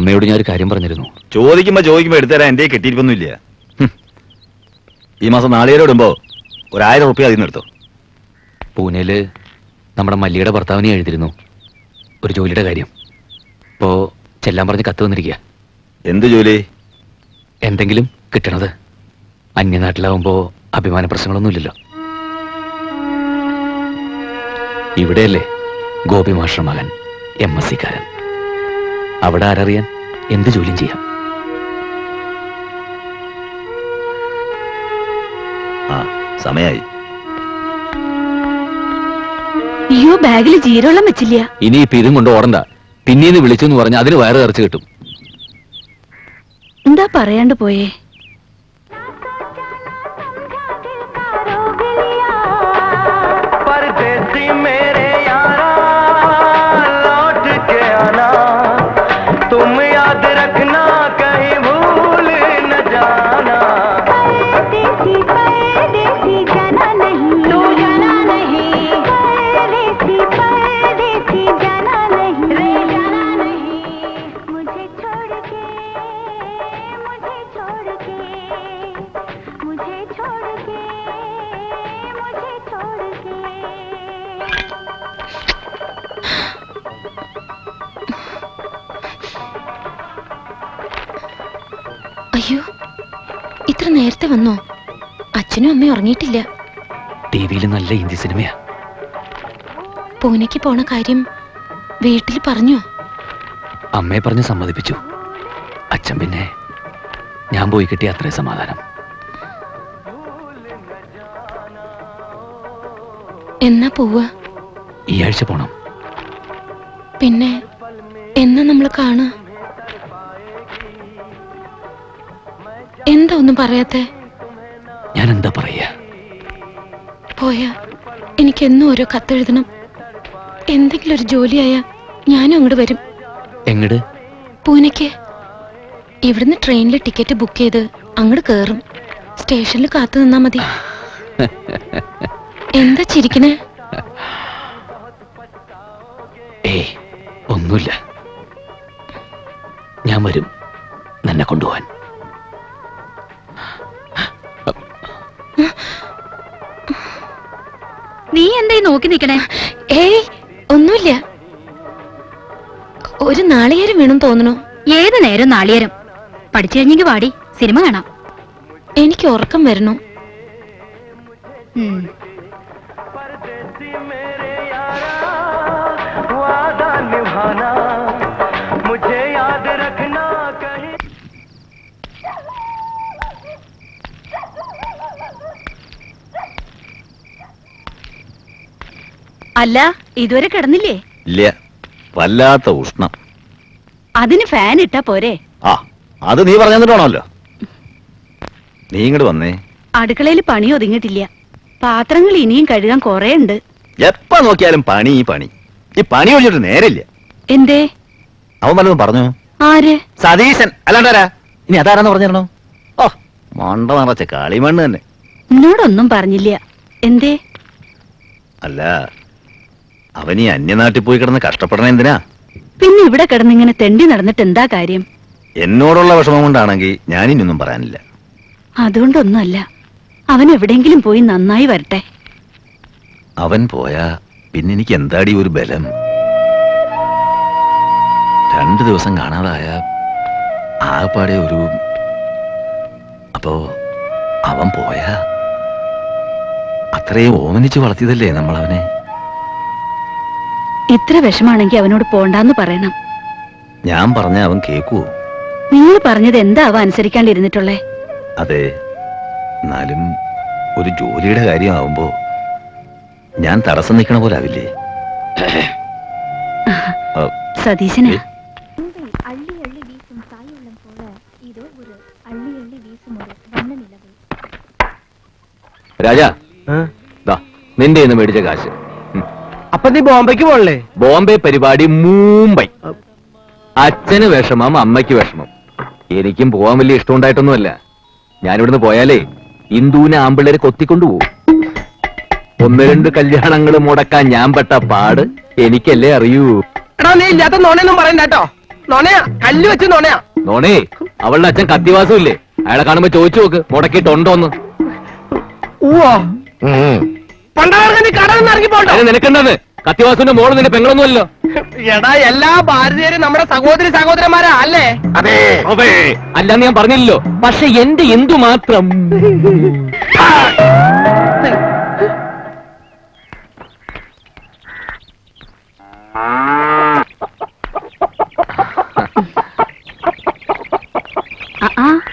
അമ്മയോട് ഞാൻ ഒരു കാര്യം പറഞ്ഞിരുന്നു. ചോദിക്കുമ്പോ എടുത്തരാൻ എന്റെ കിട്ടിയിരിക്കൊന്നുമില്ല. ഈ മാസം നാളികേരം ഇടുമ്പോ 1000 റുപ്യ അതിൽ നിന്ന് എടുത്തോ. പൂനെയില് നമ്മുടെ മല്ലിയുടെ ഭർത്താവിനെ എഴുതിയിരുന്നു ഒരു ജോലിയുടെ കാര്യം. ഇപ്പോ ചെല്ലാൻ പറഞ്ഞ് കത്ത് വന്നിരിക്കുക. എന്ത് ജോലി? എന്തെങ്കിലും കിട്ടണത്. അന്യനാട്ടിലാവുമ്പോ അഭിമാന പ്രശ്നങ്ങളൊന്നുമില്ലല്ലോ. ഇവിടെയല്ലേ ഗോപി മാസ്റ്റർ മകൻ MSc കാരൻ. അവിടെ ആരറിയാൻ എന്ത് ജോലിയും ചെയ്യാം. സമയായി. അയ്യോ, ബാഗിൽ ജീരവെള്ളം വെച്ചില്ല. ഇനി ഇപ്പൊ ഇതും കൊണ്ട് ഓടണ്ട. പിന്നീന്ന് വിളിച്ചെന്ന് പറഞ്ഞ അതിന് വയറ് നിറച്ച് കിട്ടും. എന്താ പറയാണ്ട് പോയേ? അയ്യോ, ഇത്ര നേരത്തെ വന്നോ? അച്ഛനും അമ്മയും ഉറങ്ങിയിട്ടില്ല. ടിവിയിൽ നല്ല ഹിന്ദി സിനിമയാ. പൂനെക്ക് പോണ കാര്യം വീട്ടിൽ പറഞ്ഞോ? അമ്മയെ പറഞ്ഞ് സമ്മതിപ്പിച്ചു. അച്ഛൻ പിന്നെ ഞാൻ പോയി കിട്ടിയ അത്രേ സമാധാനം. എന്നാ പോവാ? ഈ ആഴ്ച പോണം. പിന്നെ എന്നാ നമ്മൾ കാണാ? എന്താ ഒന്നും പറയാത്തെ? ഞാൻ എന്താ പറയാ? പോയാ എനിക്കെന്നും ഓരോ കത്തെഴുതണം. എന്തെങ്കിലും ഒരു ജോലിയായാ ഞാനും അങ്ങോട്ട് വരും. എങ്ങട്? പൂനെക്ക്. ഇവിടുന്ന് ട്രെയിനിൽ ടിക്കറ്റ് ബുക്ക് ചെയ്ത് അങ്ങോട്ട് കേറും. സ്റ്റേഷനിൽ കാത്തു നിന്നാ മതി. എന്താ ചിരിക്കണേ? ഏയ്, ഒന്നുമില്ല. ഞാൻ വരും നിന്നെ കൊണ്ടുപോവാൻ. നീ എന്തായി നോക്കി നിക്കണേ? ഏയ്, ഒന്നുമില്ല. ഒരു നാളികേരം വേണം തോന്നണു. ഏത് നേരം നാളികേരം? പഠിച്ചു കഴിഞ്ഞെങ്കിൽ വാടി, സിനിമ കാണാം. എനിക്ക് ഉറക്കം വരണു. അല്ല, ഇതുവരെ കിടന്നില്ലേ? ഇല്ല, വല്ലാത്ത ഉഷ്ണം. അതിന് ഫാൻ ഇട്ടാ പോരെ? അത് നീ പറഞ്ഞിട്ടാണല്ലോ. നീ ഇങ്ങോട്ട് വന്നേ. അടുക്കളയിൽ പണി ഒതുങ്ങിയിട്ടില്ല. പാത്രങ്ങൾ ഇനിയും കഴുകാൻ കൊറേ ഉണ്ട്. എപ്പ നോക്കിയാലും പണി. ഈ പണി ഒഴിച്ചിട്ട് നേരില്ല. എന്തേ? അവൻ വല്ലതും പറഞ്ഞു? ആര്? സതീശൻ. അല്ലാണ്ടാരാ? ഇനി അതാരാന്ന് പറഞ്ഞിരണോ? ഓ, മണ്ട നിറച്ച കളിമണ്ണ് തന്നെ. എന്നോടൊന്നും പറഞ്ഞില്ല. എന്തേ? അല്ല, അവൻ ഈ അന്യനാട്ടിൽ പോയി കിടന്ന് കഷ്ടപ്പെടണ എന്തിനാ? പിന്നെ ഇവിടെ കിടന്നിങ്ങനെ തെണ്ടി നടന്നിട്ട് എന്താ കാര്യം? എന്നോടുള്ള വിഷമം കൊണ്ടാണെങ്കിൽ ഞാനിനൊന്നും പറയാനില്ല. അതുകൊണ്ടൊന്നുമല്ല. അവൻ എവിടെയെങ്കിലും പോയി നന്നായി വരട്ടെ. അവൻ പോയാ പിന്നെ എനിക്ക് എന്താടി ഒരു ബലം? 2 ദിവസം കാണാതായ ആകപ്പാടെ ഒരു... അപ്പോ അവൻ പോയാ അത്രയും ഓമനിച്ച് വളർത്തിയതല്ലേ നമ്മളവനെ. ഇത്ര വിഷമാണെങ്കിൽ അവനോട് പോണ്ടാന്ന് പറയണം. ഞാൻ പറഞ്ഞ അവൻ കേക്കുവോ? നിങ്ങൾ പറഞ്ഞത് എന്താ അവ അനുസരിക്കാണ്ടിരുന്നിട്ടുള്ളേ? അതെ, എന്നാലും ഒരു ജോലിയുടെ കാര്യമാവുമ്പോ ഞാൻ തടസ്സം നിൽക്കണ പോലെ ആവില്ലേ? സതീശനാ. രാജാ, നിന്റെ ഇന്ന് മേടിച്ച കാശ്. അപ്പൊ നീ ബോംബെക്ക് പോണല്ലേ? ബോംബെ പരിപാടി മുംബൈ. അച്ഛന് വിഷമം, അമ്മയ്ക്ക് വിഷമം. എനിക്കും പോവാൻ വലിയ ഇഷ്ടമുണ്ടായിട്ടൊന്നുമല്ല. ഞാനിവിടുന്ന് പോയാലേ ഇന്ദുവിനെ ആമ്പിള്ളേരെ കൊത്തിക്കൊണ്ടുപോകും. 1-2 കല്യാണങ്ങൾ മുടക്കാൻ ഞാൻ പെട്ട പാട് എനിക്കല്ലേ അറിയൂ. എടാ, നീ ഇല്ലാത്ത നോണയൊന്നും പറയണ്ട കേട്ടോ. നൊണയാ, കല്ല് വെച്ച് നൊണയാ. നോണേ, അവളുടെ അച്ഛൻ കത്തിവാസം ഇല്ലേ, അയാളെ കാണുമ്പോ ചോദിച്ചു നോക്ക് മുടക്കിയിട്ടുണ്ടോന്ന്. പണ്ടാർക്ക് നീ കടന്ന് ഇറങ്ങി പോണ്ടോ? അതിന് നിനക്കെന്താന്ന്? കത്തിവാസുവിന്റെ മോള് നിന്റെ പെങ്ങളൊന്നുമല്ലോ. എടാ, എല്ലാ ഭാരതീയരും നമ്മുടെ സഹോദരന്മാരാ അല്ലേ? അതെ അതെ. അല്ലാന്ന് ഞാൻ പറഞ്ഞില്ലല്ലോ. പക്ഷെ എന്റെ എന്തു മാത്രം.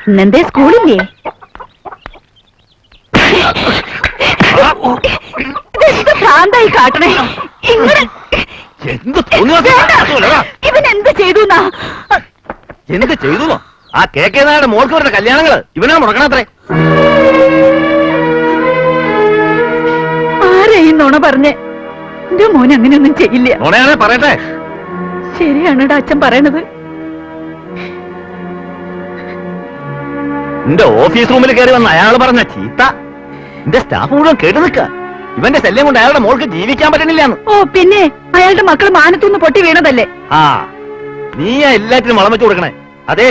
ഇന്നെന്തേ സ്കൂളില്ലേ? ഭ്രാന്തായി കാട്ടണേ. എന്ത് തോന്നുക? ഇവൻ എന്ത് ചെയ്തു? എന്ത് ചെയ്തു? ആ കെ നായരുടെ മോൾക്ക് വരുന്ന കല്യാണങ്ങള് ഇവനാ മുടക്കണത്രേ. ആരെയും നുണ പറഞ്ഞേ? എന്റെ മോൻ അങ്ങനെയൊന്നും ചെയ്യില്ല. നുണയാണെ പറയട്ടെ. ശരിയാണോടാ അച്ഛൻ പറയണത്? എന്റെ ഓഫീസ് റൂമിൽ കയറി വന്ന അയാൾ പറഞ്ഞ ചീത്ത എന്റെ സ്റ്റാഫ് മുഴുവൻ കേട്ടു നിൽക്ക. ഇവന്റെ ശല്യം കൊണ്ട് അയാളുടെ മോൾക്ക് ജീവിക്കാൻ പറ്റണില്ലാന്ന്. ഓ പിന്നെ അയാളുടെ മക്കൾ മാനത്തുനിന്ന് പൊട്ടി വീണതല്ലേ? ആ, നീയാ എല്ലാറ്റിനും വളം വെച്ചു കൊടുക്കണേ. അതെ,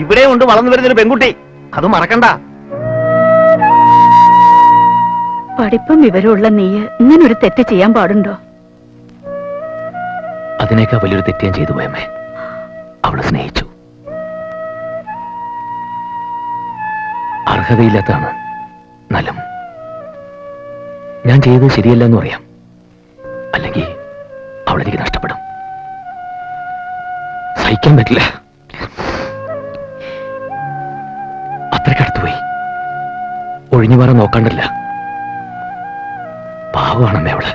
ഇവിടെ കൊണ്ട് വളർന്നു വരുന്നൊരു പെൺകുട്ടി, അത് മറക്കണ്ട. പഠിപ്പും വിവരമുള്ള നീയ് ഇങ്ങനെ ഒരു തെറ്റ് ചെയ്യാൻ പാടുണ്ടോ? അതിനേക്കാൾ വലിയൊരു തെറ്റ് ഞാൻ ചെയ്തു പോയമ്മേ. അവളെ സ്നേഹിച്ചു. അർഹതയില്ലാത്തതാണ് നല്ലം. ഞാൻ ചെയ്തത് ശരിയല്ല എന്ന് പറയാം, അല്ലെങ്കിൽ അവളെനിക്ക് നഷ്ടപ്പെടും. സഹിക്കാൻ പറ്റില്ല. അത്രയ്ക്കടുത്ത് പോയി. ഒഴിഞ്ഞു മാറാൻ നോക്കാണ്ടല്ല. പാവമാണമ്മേ അവള്.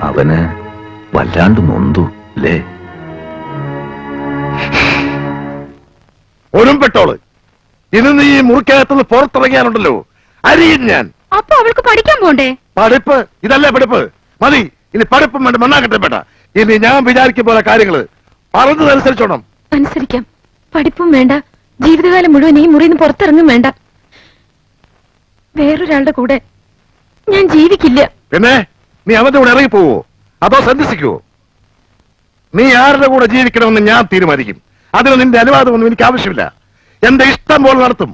അവന് വല്ലാണ്ട് നൊന്തു അല്ലേ? ഒരുമ്പെട്ടോള്, ഇന്ന് നീ ഈ മുറിക്കകത്തുനിന്ന് പുറത്തിറങ്ങിയാലുണ്ടല്ലോ അരിയും ഞാൻ. അപ്പൊ അവൾക്ക് പഠിക്കാൻ പോണ്ടേ? പഠിപ്പ് ഇതല്ലേ പഠിപ്പ്? മതി, ഇനി പഠിപ്പും വേണ്ട, മണ്ണാക്കട്ടെ വേണ്ട. ഇനി ഞാൻ വിചാരിക്കും പോലെ കാര്യങ്ങള് പറഞ്ഞതനുസരിച്ചോണം. അനുസരിക്കാം. പഠിപ്പും വേണ്ട, ജീവിതകാലം മുഴുവൻ ഈ മുറിയിൽ പുറത്തിറങ്ങും വേണ്ട. വേറൊരാളുടെ കൂടെ ഞാൻ ജീവിക്കില്ല. പിന്നെ നീ അവന്റെ കൂടെ ഇറങ്ങി പോവോ അതോ സന്ദർശിക്കുവോ? നീ ആരുടെ കൂടെ ജീവിക്കണമെന്ന് ഞാൻ തീരുമാനിക്കും. അതിന് നിന്റെ അനുവാദമൊന്നും എനിക്ക് ആവശ്യമില്ല. എന്റെ ഇഷ്ടം പോലെ നടത്തും.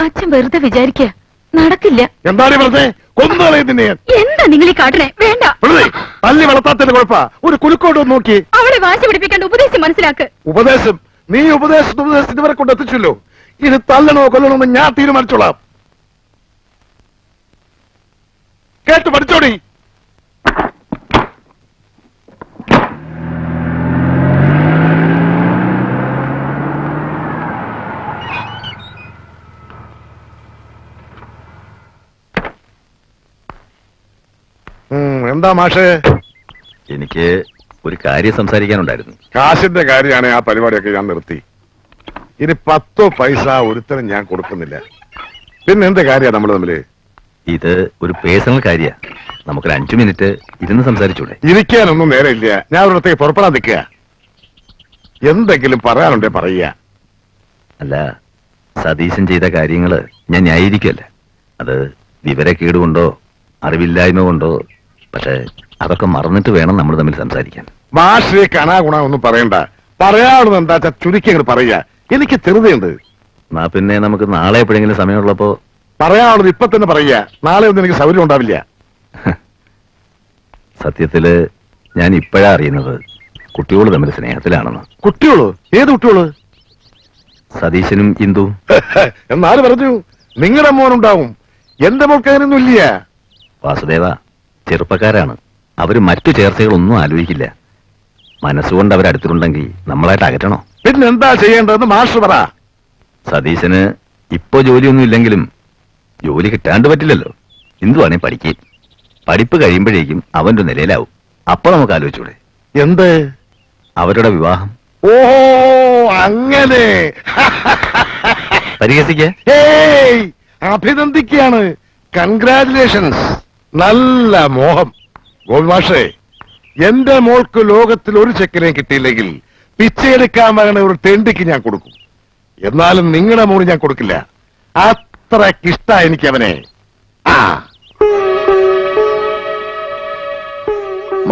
അച്ഛൻ വെറുതെ വിചാരിക്കുക, നടക്കില്ല. എന്താണ് വെറുതെ കൊന്നുകളയുന്നേ? എന്താ നിങ്ങൾ ഈ കാട്ടണേ? വേണ്ട. വെറുതെ തല്ലി വളർത്താത്തതിന്റെ കുഴപ്പ. ഒരു കുലുക്കോട്ട് നോക്കി അവളെ വാശി പിടിപ്പിക്കേണ്ട ഉപദേശം മനസ്സിലാക്ക്. ഉപദേശം നീ ഉപദേശം ഇതുവരെ കൊണ്ട് എത്തിച്ചല്ലോ. ഇത് തല്ലണോ കൊല്ലണോ എന്ന് ഞാൻ തീരുമാനിച്ചോളാം. കേട്ട് പഠിച്ചോടി. എന്താ മാഷേ? എനിക്ക് ഒരു കാര്യം സംസാരിക്കാനുണ്ടായിരുന്നു. കാശിന്റെ കാര്യമാണ്. ആ പരിപാടിയൊക്കെ ഞാൻ നിർത്തി. ഇനി 10 പൈസ ഒരുത്തരം ഞാൻ കൊടുക്കുന്നില്ല. പിന്നെ എന്ത് കാര്യ നമ്മൾ തമ്മില്? ഇത് ഒരു പേഴ്സണൽ കാര്യ. നമുക്കൊരു 5 മിനിറ്റ് ഇരുന്ന് സംസാരിച്ചൂടെ? ഇരിക്കാനൊന്നും നേരമില്ല. ഞാൻ ഒരിടത്തേക്ക് പുറപ്പെടാൻ നിൽക്കുക. എന്തെങ്കിലും പറയാനുണ്ടേ പറയുക. അല്ല, സതീശൻ ചെയ്ത കാര്യങ്ങള് ഞാൻ ന്യായീകരിക്കല്ല. അത് വിവരക്കേടുകൊണ്ടോ അറിവില്ലായ്മ കൊണ്ടോ. പക്ഷെ അതൊക്കെ മറന്നിട്ട് വേണം നമ്മൾ തമ്മിൽ സംസാരിക്കാൻ. മാഷേ കണാഗുണ ഒന്നും പറയണ്ട. പറയാനുള്ളത് എന്താ വെച്ചാ ചുരുക്കി അങ്ങോട്ട് പറയുക. എനിക്ക് ചെറുതയുണ്ട്. എന്നാ പിന്നെ നമുക്ക് നാളെ എപ്പോഴെങ്കിലും സമയമുള്ളപ്പോ പറയാനുള്ളത് ഇപ്പൊ തന്നെ പറയുക. നാളെ ഒന്നും എനിക്ക് സൗകര്യം ഉണ്ടാവില്ല. സത്യത്തില് ഞാൻ ഇപ്പോഴാ അറിയുന്നത് കുട്ടികൾ തമ്മിൽ സ്നേഹത്തിലാണെന്ന്. കുട്ടികള്? ഏത് കുട്ടികള്? സതീശനും ഇന്ദു. എന്നാല് പറഞ്ഞു നിങ്ങളുടെ മോനുണ്ടാവും. എന്റെ മോൾക്ക് അങ്ങനെയൊന്നും ഇല്ല. വാസുദേവ ചെറുപ്പക്കാരാണ്. അവര് മറ്റു ചേർച്ചകളൊന്നും ആലോചിക്കില്ല. മനസ്സുകൊണ്ട് അവരടുത്തിട്ടുണ്ടെങ്കിൽ നമ്മളായിട്ട് അകറ്റണോ? പിന്നെന്താ ചെയ്യേണ്ടതെന്ന് മാസ്റ്റർ പറ. സതീശന് ഇപ്പോ ജോലിയൊന്നും ഇല്ലെങ്കിലും ജോലി കിട്ടാണ്ട് പറ്റില്ലല്ലോ. ഇന്ദുവാണെ പഠിക്കും. പഠിപ്പ് കഴിയുമ്പോഴേക്കും അവന്റെ നിലയിലാവും. അപ്പൊ നമുക്ക് ആലോചിച്ചൂടെ? എന്ത്? അവരുടെ വിവാഹം. ഓ അങ്ങനെ പരിഹസിക്ക? ഏയ്, അഭിനന്ദിക്കുകയാണ്. കൺഗ്രാറ്റുലേഷൻസ്. നല്ല മോഹം. ഗോപിമാഷേ, എന്റെ മോൾക്ക് ലോകത്തിൽ ഒരു ചെക്കനെ കിട്ടിയില്ലെങ്കിൽ പിച്ചയെടുക്കാൻ വരണ ഒരു തെണ്ടിക്ക് ഞാൻ കൊടുക്കും. എന്നാലും നിങ്ങളുടെ മോന് ഞാൻ കൊടുക്കില്ല. അത്രക്കിഷ്ട എനിക്ക് അവനെ. ആ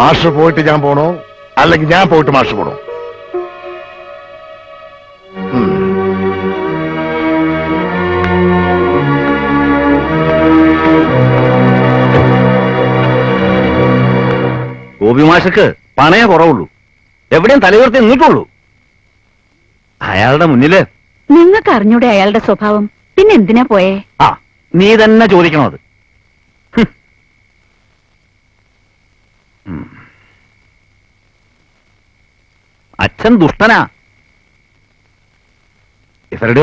മാഷ് പോയിട്ട് ഞാൻ പോണോ അല്ലെങ്കിൽ ഞാൻ പോയിട്ട് മാഷ് പോണോ? ഗോപിമാഷക്ക് പണയെ കുറവുള്ളൂ, എവിടെയും തലയുയർത്തി നിന്നിട്ടുള്ളൂ. അയാളുടെ മുന്നില് നിങ്ങൾക്ക് അറിഞ്ഞൂടെ അയാളുടെ സ്വഭാവം? പിന്നെ എന്തിനാ പോയേ? ആ നീ തന്നെ ചോദിക്കണം അത്. അച്ഛൻ ദുഷ്ടനാ. ഇവരുടെ